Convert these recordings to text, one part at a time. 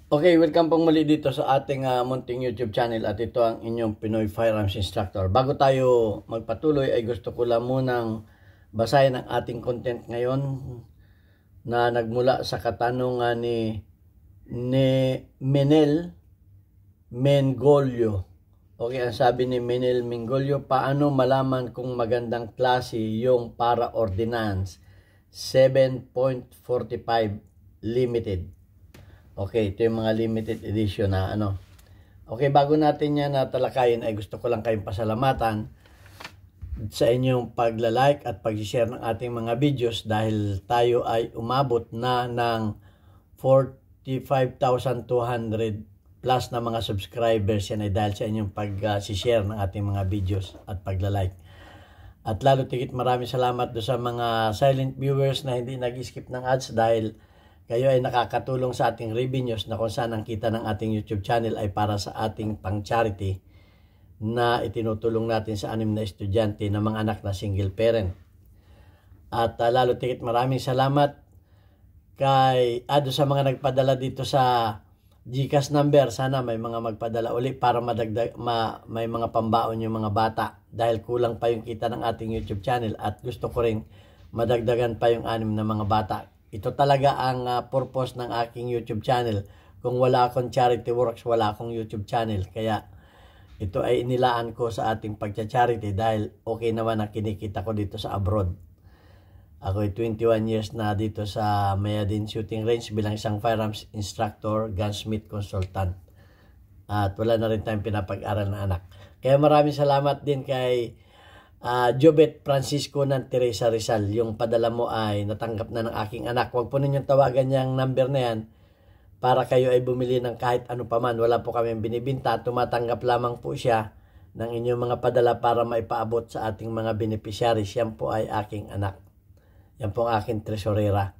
Okay, welcome pong muli dito sa ating munting YouTube channel at ito ang inyong Pinoy Firearms Instructor. Bago tayo magpatuloy ay gusto ko lang munang basahin ang ating content ngayon na nagmula sa katanungan ni Menel Mengolio. Okay, ang sabi ni Menel Mengolio, paano malaman kung magandang klase yung para ordinance 7.45 limited? Okay, ito yung mga limited edition na ano. Okay, bago natin yan talakayin ay gusto ko lang kayong pasalamatan sa inyong pagla-like at pag-share ng ating mga videos dahil tayo ay umabot na ng 45,200 plus na mga subscribers. Yan ay dahil sa inyong pag-share ng ating mga videos at pagla-like. At lalo tigit maraming salamat do sa mga silent viewers na hindi nag-skip ng ads dahil kayo ay nakakatulong sa ating revenues na kung saan ang kita ng ating YouTube channel ay para sa ating pang-charity na itinutulong natin sa 6 na estudyante na mga anak na single parent. At lalo tigit maraming salamat kay Ado sa mga nagpadala dito sa GCash number. Sana may mga magpadala uli para may mga pambaon yung mga bata dahil kulang pa yung kita ng ating YouTube channel at gusto ko ring madagdagan pa yung 6 na mga bata. Ito talaga ang purpose ng aking YouTube channel. Kung wala akong charity works, wala akong YouTube channel. Kaya ito ay inilaan ko sa ating pagcha-charity dahil okay naman ang kinikita ko dito sa abroad. Ako ay 21 years na dito sa Mayadin Shooting Range bilang isang firearms instructor, gunsmith consultant. At wala na rin tayong pinapag-aral na anak. Kaya maraming salamat din kay Jobet Francisco ng Teresa Rizal. Yung padala mo ay natanggap na ng aking anak. Huwag po ninyong tawagan yung number na yan para kayo ay bumili ng kahit ano paman. Wala po kami binibinta. Tumatanggap lamang po siya ng inyong mga padala para maipaabot sa ating mga beneficiaries. Yan po ay aking anak. Yan po ang aking tresorera.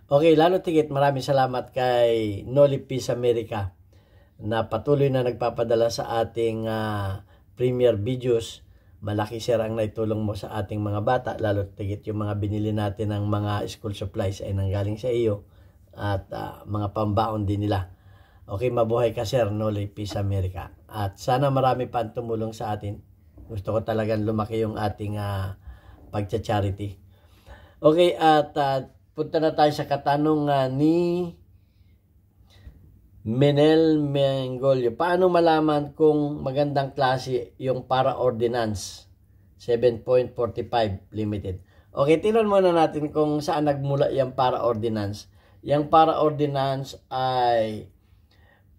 Okay, lalo tigit maraming salamat kay Noli Peace America na patuloy na nagpapadala sa ating premiere videos. Malaki sir ang naitulong mo sa ating mga bata, lalo tigit yung mga binili natin ng mga school supplies ay nanggaling sa iyo at mga pambaon din nila. Okay, mabuhay ka sir, Noli Peace America. At sana marami pa tumulong sa atin. Gusto ko talagang lumaki yung ating pagcha-charity. Okay, at punta na tayo sa katanungan ni Menel Mengolio. Paano malaman kung magandang klase yung para ordinance 7.45 limited? Okay, tingnan muna natin kung saan nagmula yung para ordinance. Yung para ordinance ay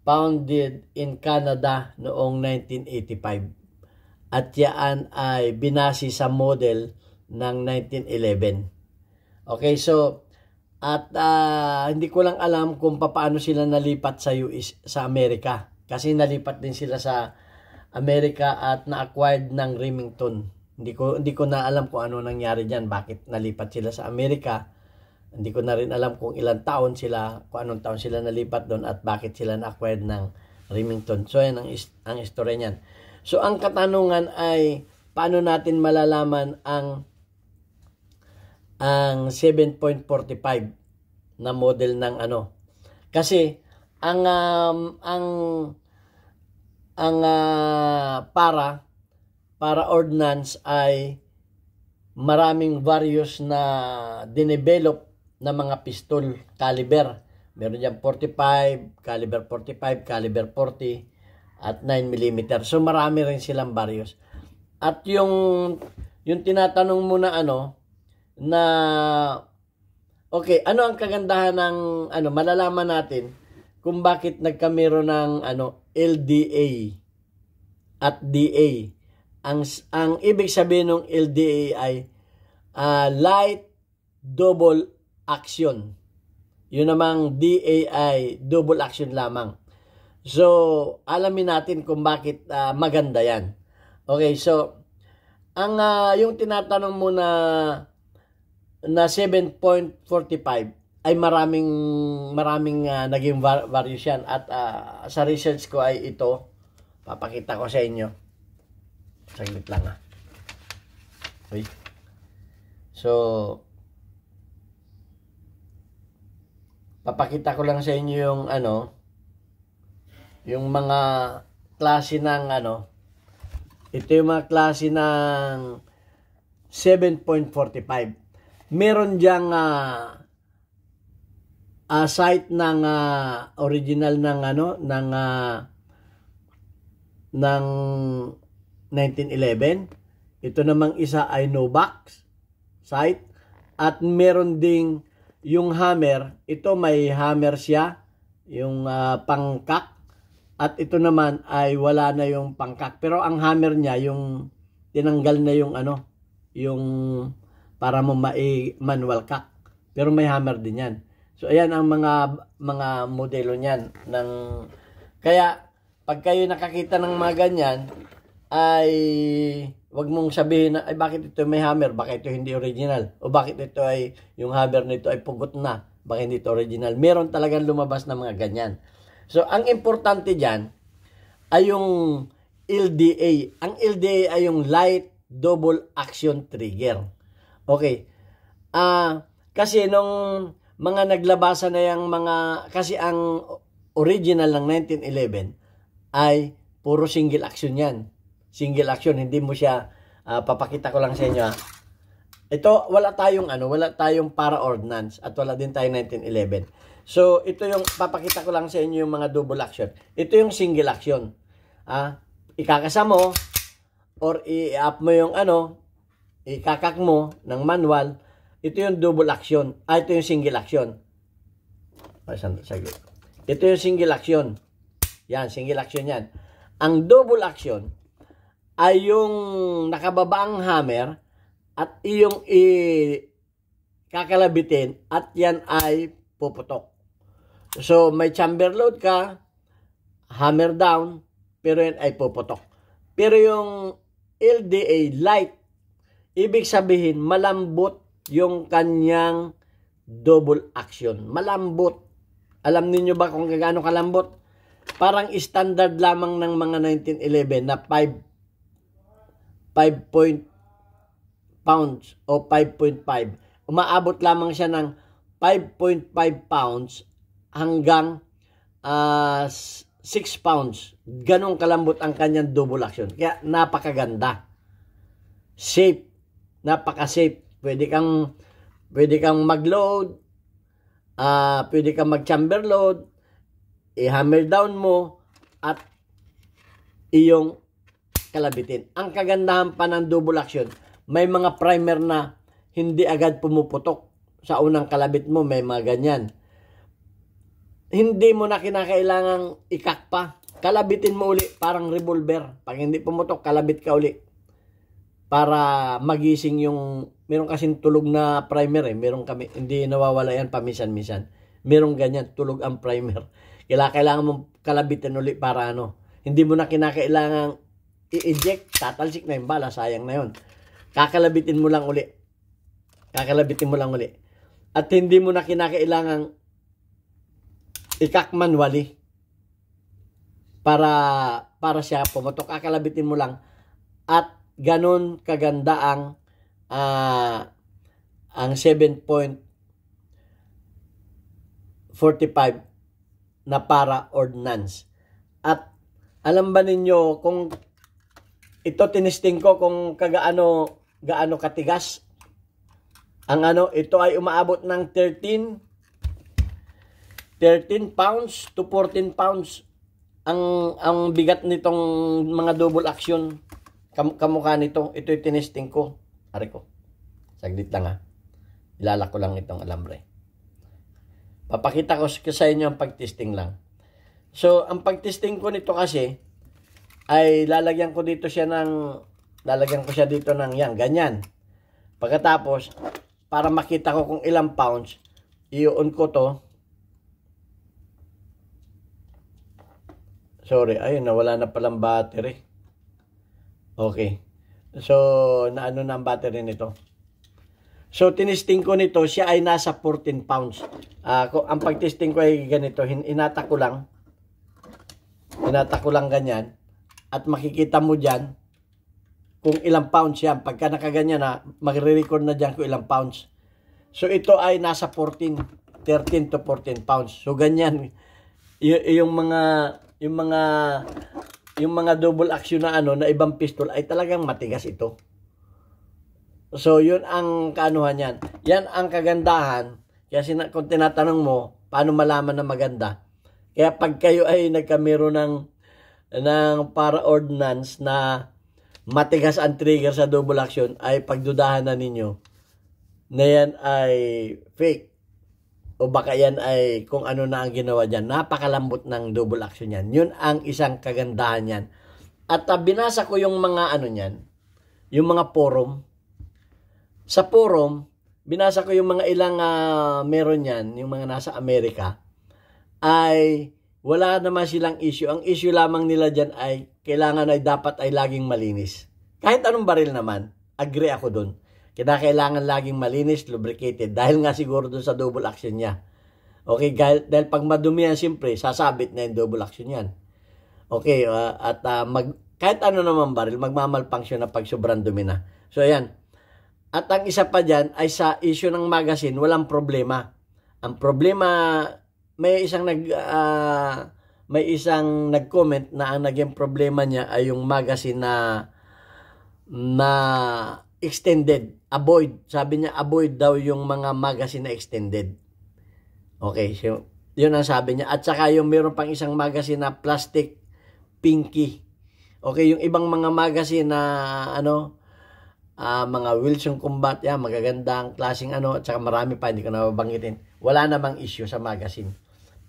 founded in Canada noong 1985. At yan ay binasi sa model ng 1911. Okay, so at hindi ko lang alam kung paano sila nalipat sa sa Amerika. Kasi nalipat din sila sa Amerika at na-acquired ng Remington. Hindi ko na alam kung ano nangyari diyan, bakit nalipat sila sa Amerika. Hindi ko na rin alam kung ilang taon sila, kung anong taon sila nalipat doon at bakit sila na-acquired ng Remington. So yan ang istorya niyan. So ang katanungan ay paano natin malalaman ang 7.45 na model ng ano. Kasi ang para ordnance ay maraming various na dinevelop na mga pistol caliber. Meron diyan 45, caliber 45, caliber 40 at 9mm. So marami rin silang various. At yung tinatanong mo na na okay, ano ang kagandahan ng malalaman natin kung bakit nagkamero ng LDA at DA. Ang ibig sabihin ng LDA ay light double action. Yun namang DA ay double action lamang. So alamin natin kung bakit maganda yan. Okay, so ang yung tinatanong mo na 7.45 ay maraming naging various yan. At sa research ko ay ito, papakita ko sa inyo. Saglit lang Okay. So, papakita ko lang sa inyo yung yung mga klase ng ano, ito yung mga klase ng 7.45. Meron diyang site ng original ng ano ng 1911. Ito namang isa ay Novax site, at meron ding yung hammer. Ito may hammer siya, yung pangkak, at ito naman ay wala na yung pangkak, pero ang hammer niya yung tinanggal na yung ano, yung para mo manual cock, pero may hammer din yan. So ayan ang mga modelo niyan ng, kaya pag kayo nakakita ng mga ganyan, ay wag mong sabihin na ay bakit ito may hammer, bakit ito hindi original, o bakit ito ay yung hammer nito ay pugot na, bakit hindi ito original. Meron talagang lumabas na mga ganyan. So ang importante diyan ay yung LDA. Ang LDA ay yung light double action trigger. Okay. Kasi nung mga naglabasan na yung mga, kasi ang original ng 1911 ay puro single action yan. Single action, hindi mo siya, papakita ko lang sa inyo ha. Ito, wala tayong para ordnance at wala din tayong 1911. So, ito yung, papakita ko lang sa inyo yung mga double action. Ito yung single action. Ikakasa mo, or i-up mo yung ano, ikakak mo ng manual, ito yung double action. Ito yung single action. Ito yung single action. Yan, single action yan. Ang double action ay yung nakababa ang hammer at iyong kakalabitin at yan ay puputok. So, may chamber load ka, hammer down, pero yan ay puputok. Pero yung LDA light, ibig sabihin malambot yung kanyang double action. Malambot. Alam niyo ba kung gaano kalambot? Parang standard lamang ng mga 1911 na 5 pounds o 5.5. Umaabot lamang siya ng 5.5 pounds hanggang 6 pounds. Ganong kalambot ang kanyang double action. Kaya napakaganda. Safe. Napaka-safe. Pwede kang mag-load, pwede kang mag-chamber load, i-hammer down mo, at iyong kalabitin. Ang kagandahan pa ng double action, may mga primer na hindi agad pumuputok. Sa unang kalabit mo, may mga ganyan. Hindi mo na kinakailangang ikak pa. Kalabitin mo uli, parang revolver. Pag hindi pumutok, kalabit ka uli. Para magising yung, meron kasing tulog na primer eh. Meron kami, hindi nawawala yan paminsan-minsan. Meron ganyan, tulog ang primer. Kailangan mong kalabitin uli para ano. Hindi mo na kinakailangang i-eject, tatalsik na yung bala, sayang na yun. Kakalabitin mo lang uli. At hindi mo na kinakailangang ikak manually para siya pumutok. Kakalabitin mo lang. At ganon kaganda ang 7.45 na para ordnance. At alam ba ninyo kung ito tinisting ko kung gaano katigas ang ano, ito ay umaabot ng 13 pounds to 14 pounds ang bigat nitong mga double action kamukha nito. Ito yung tinisting ko. Ari ko. Saglit lang ha. Ilalak ko lang itong alambre. Papakita ko sa inyo ang pagtesting lang. So, ang pagtesting ko nito kasi ay lalagyan ko siya dito ng yan, ganyan. Pagkatapos, para makita ko kung ilang pounds, i-on ko to. Sorry, ayun, nawala na palang battery. Okay. So, naano na ang battery nito. So, tinisting ko nito, siya ay nasa 14 pounds. Ang pagtesting ko ay ganito, inata ko lang ganyan. At makikita mo dyan kung ilang pounds yan. Pagka nakaganyan na, magre-record na dyan kung ilang pounds. So, ito ay nasa 13 to 14 pounds. So, ganyan. Yung yung mga double action na na ibang pistol ay talagang matigas ito. So, yun ang kaanuhan yan. Yan ang kagandahan. Kaya kung tinatanong mo, paano malaman na maganda? Kaya pag kayo ay nagkamero ng para-ordnance na matigas ang trigger sa double action, ay pagdudahan na ninyo na yan ay fake. O baka yan ay kung ano na ang ginawa dyan. Napakalambot ng double action yan. Yun ang isang kagandahan yan. At binasa ko yung mga niyan, yung mga forum. Sa forum, binasa ko yung mga ilang meron yan, yung mga nasa Amerika, ay wala naman silang issue. Ang issue lamang nila dyan ay kailangan ay dapat ay laging malinis. Kahit anong baril naman, agree ako dun. Kailangan laging malinis, lubricated. Dahil nga siguro dun sa double action niya. Okay, dahil pag madumi yan, siyempre, sasabit na yung double action yan. Okay, kahit ano naman baril, magmamalfunction na pag sobrang dumi na. So, ayan. At ang isa pa dyan ay sa issue ng magazine, walang problema. Ang problema, may isang nag-comment na ang naging problema niya ay yung magazine na extended. Avoid. Sabi niya, avoid daw yung mga magazine na extended. Okay, so yun ang sabi niya. At saka yung meron pang isang magazine na plastic pinky. Okay, yung ibang mga magazine na mga Wilson Combat, magagandang klaseng at saka marami pa, hindi ko na mabanggitin. Wala namang issue sa magazine.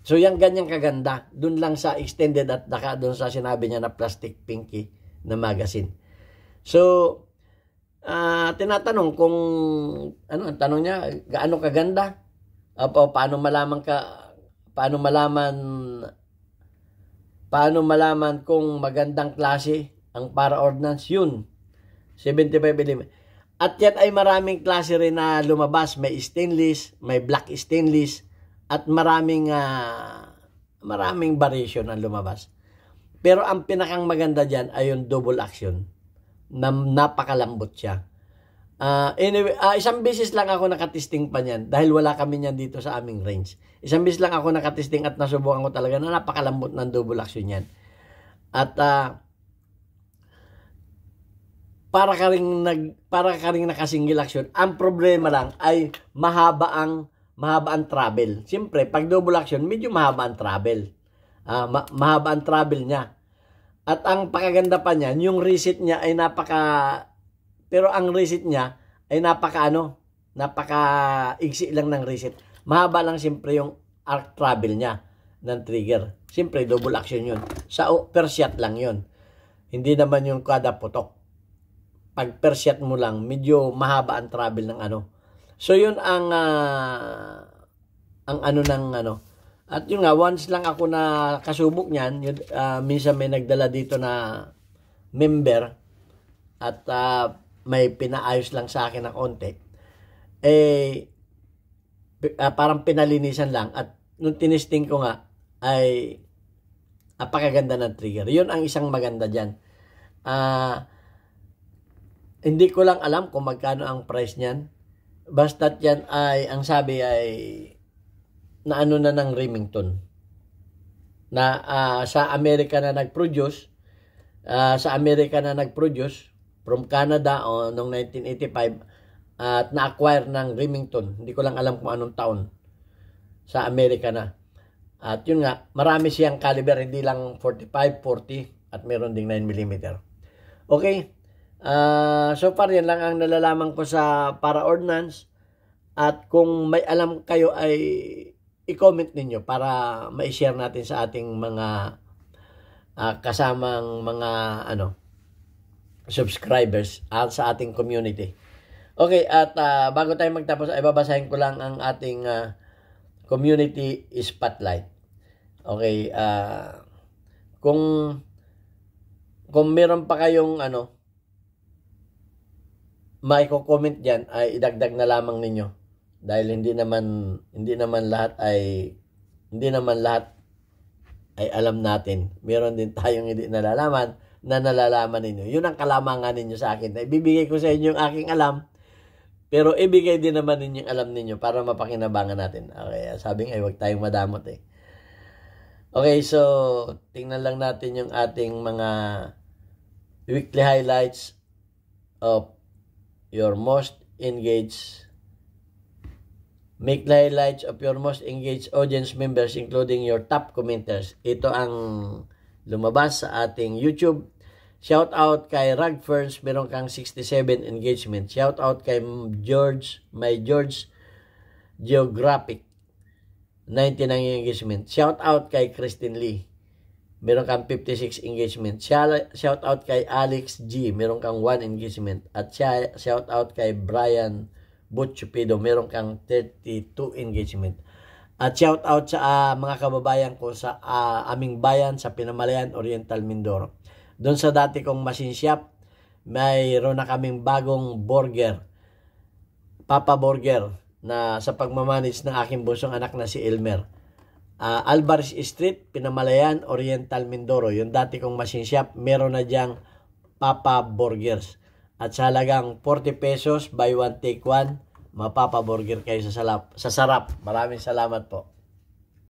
So, yung ganyang kaganda, dun lang sa extended at dun sa sinabi niya na plastic pinky na magazine. So, tinatanong kung, ang tanong niya, gaano kaganda? Paano malaman kung magandang klase ang para-ordnance? Yun. 75mm. At yan ay maraming klase rin na lumabas. May stainless, may black stainless, at maraming variation ang lumabas. Pero ang pinakang maganda dyan ay yung double action. Na napakalambot siya. Anyway, isang beses lang ako nakatesting pa niyan dahil wala kami niyan dito sa aming range. Isang beses lang ako nakatesting at nasubukan ko talaga na napakalambot ng double action yan. At para ka ring naka-single action. Ang problema lang ay mahaba ang travel. Siyempre, pag double action, medyo mahaba ang travel. Mahaba ang travel niya. At ang pakaganda pa niyan, yung reset niya ay pero ang reset niya ay napaka-igsi lang ng reset. Mahaba lang siyempre yung arc travel niya ng trigger. Siyempre, double action yun. Per shot lang yun. Hindi naman yung kada putok. Pag per shot mo lang, medyo mahaba ang travel ng So, yun ang At yun nga, once lang ako na kasubok niyan, minsan may nagdala dito na member at may pinaayos lang sa akin na konti. Parang pinalinisan lang at nung tinisting ko nga ay napakaganda ng trigger. Yun ang isang maganda dyan. Hindi ko lang alam kung magkano ang price niyan. Basta't yan ay, ang sabi ay, na ng Remington. Na sa Amerika na nag-produce, from Canada noong 1985, at na-acquire ng Remington. Hindi ko lang alam kung anong taon. Sa Amerika na. At yun nga, marami siyang caliber, hindi lang 45, 40, at meron ding 9mm. Okay. So far, yan lang ang nalalaman ko sa para-ordnance. At kung may alam kayo ay i-comment ninyo para ma-share natin sa ating mga kasamang mga subscribers at sa ating community. Okay, at bago tayo magtapos ay babasahin ko lang ang ating community spotlight. Okay, kung meron pa kayong maiko-comment diyan ay idagdag na lamang ninyo dahil hindi naman lahat ay alam natin. Meron din tayong hindi nalalaman na nalalaman ninyo. Yun ang kalamangan ninyo sa akin. Ibibigay ko sa inyo yung aking alam, pero ibigay din naman ninyo yung alam ninyo para mapakinabangan natin. Okay, sabi nga, huwag tayong madamot . Okay, so tingnan lang natin yung ating mga weekly highlights of your most engaged. Make highlights of your most engaged audience members including your top commenters. Ito ang lumabas sa ating YouTube. Shout out kay Ragferns, meron kang 67 engagement. Shout out kay George Geographic, 99 engagement. Shout out kay Christine Lee, meron kang 56 engagement. Shout out kay Alex G, meron kang 1 engagement. At shout out kay Brian Butchupido, meron kang 32 engagement. At shout out sa mga kababayan ko sa aming bayan sa Pinamalayan, Oriental Mindoro. Doon sa dati kong machine shop, mayroon na kaming bagong burger, Papa Burger, na sa pagmamanage ng aking bunsong anak na si Elmer. Alvarez Street, Pinamalayan, Oriental Mindoro. Yung dati kong machine shop, meron na diyang Papa Burgers. At sa halagang 40 pesos, buy one take one, mapapa burger kayo sa sarap. Maraming salamat po.